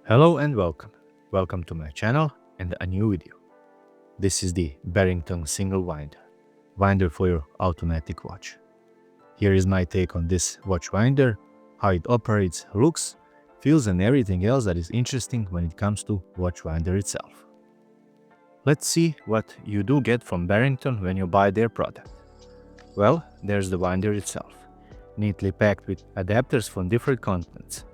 Hello and welcome. Welcome to my channel and a new video. This is the Barrington single winder for your automatic watch. Here is my take on this watch winder, how it operates, looks, feels and everything else that is interesting when it comes to watch winder itself. Let's see what you do get from Barrington when you buy their product. Well, there's the winder itself, neatly packed with adapters from different continents.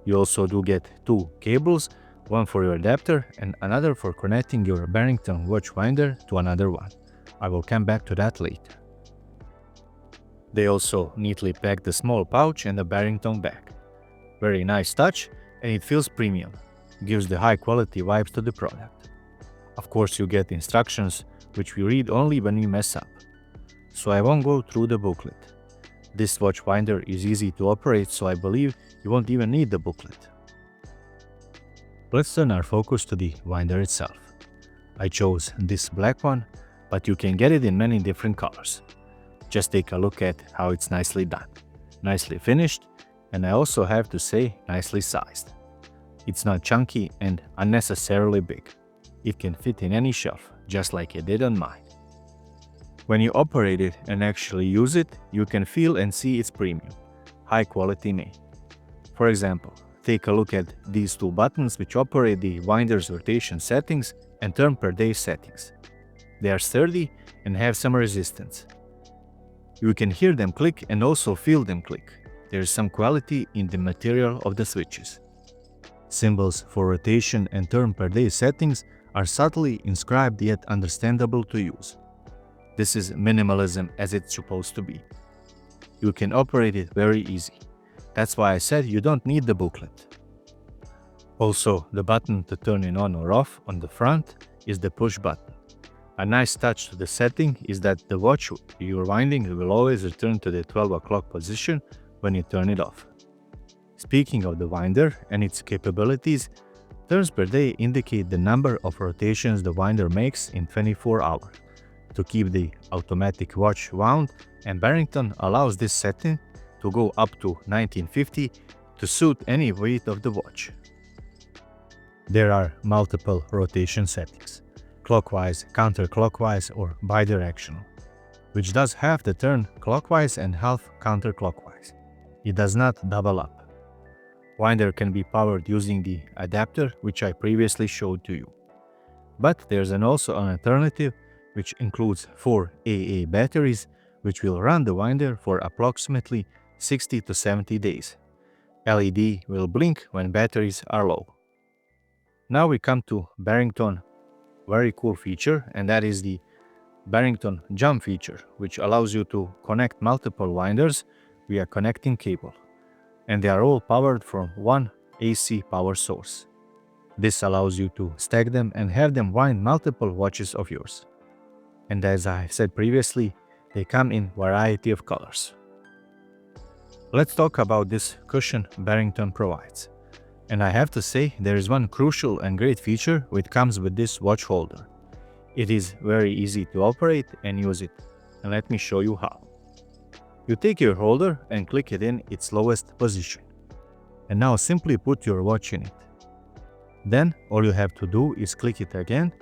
You also do get two cables, one for your adapter and another for connecting your Barrington watch winder to another one. I will come back to that later. They also neatly pack the small pouch and the Barrington bag. Very nice touch and it feels premium, gives the high quality vibes to the product. Of course you get instructions which we read only when we mess up. So I won't go through the booklet. This watch winder is easy to operate, so I believe you won't even need the booklet. Let's turn our focus to the winder itself. I chose this black one, but you can get it in many different colors. Just take a look at how it's nicely done, nicely finished, and I also have to say nicely sized. It's not chunky and unnecessarily big. It can fit in any shelf, just like it did on mine. When you operate it and actually use it, you can feel and see its premium, high quality made. For example, take a look at these two buttons which operate the winder's rotation settings and turn per day settings. They are sturdy and have some resistance. You can hear them click and also feel them click. There is some quality in the material of the switches. Symbols for rotation and turn per day settings are subtly inscribed yet understandable to use. This is minimalism as it's supposed to be. You can operate it very easy. That's why I said you don't need the booklet. Also, the button to turn it on or off on the front is the push button. A nice touch to the setting is that the watch you're winding will always return to the 12 o'clock position when you turn it off. Speaking of the winder and its capabilities, turns per day indicate the number of rotations the winder makes in 24 hours. To keep the automatic watch wound, and Barrington allows this setting to go up to 1950 to suit any weight of the watch. There are multiple rotation settings, clockwise, counterclockwise or bidirectional, which does half the turn clockwise and half counterclockwise. It does not double up. Winder can be powered using the adapter which I previously showed to you. But there's also an alternative which includes 4 AA batteries, which will run the winder for approximately 60 to 70 days. LED will blink when batteries are low. Now we come to Barrington very cool feature, and that is the Barrington jump feature, which allows you to connect multiple winders via connecting cable. And they are all powered from one AC power source. This allows you to stack them and have them wind multiple watches of yours. And as I said previously, they come in variety of colors. Let's talk about this cushion Barrington provides. And I have to say there is one crucial and great feature which comes with this watch holder. It is very easy to operate and use it. And let me show you how. You take your holder and click it in its lowest position. And now simply put your watch in it. Then all you have to do is click it again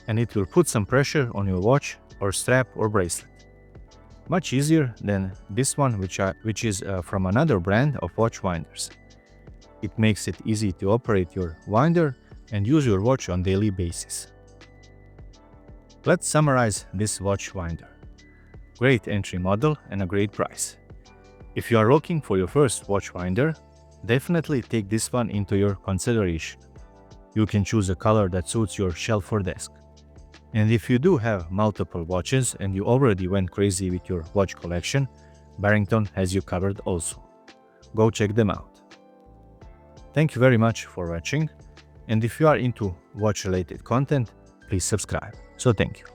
and it will put some pressure on your watch or strap or bracelet. Much easier than this one which is from another brand of watch winders. It makes it easy to operate your winder and use your watch on daily basis. Let's summarize this watch winder. Great entry model and a great price. If you are looking for your first watch winder, definitely take this one into your consideration. You can choose a color that suits your shelf or desk. And if you do have multiple watches and you already went crazy with your watch collection, Barrington has you covered also. Go check them out. Thank you very much for watching, and if you are into watch related content, please subscribe. So thank you.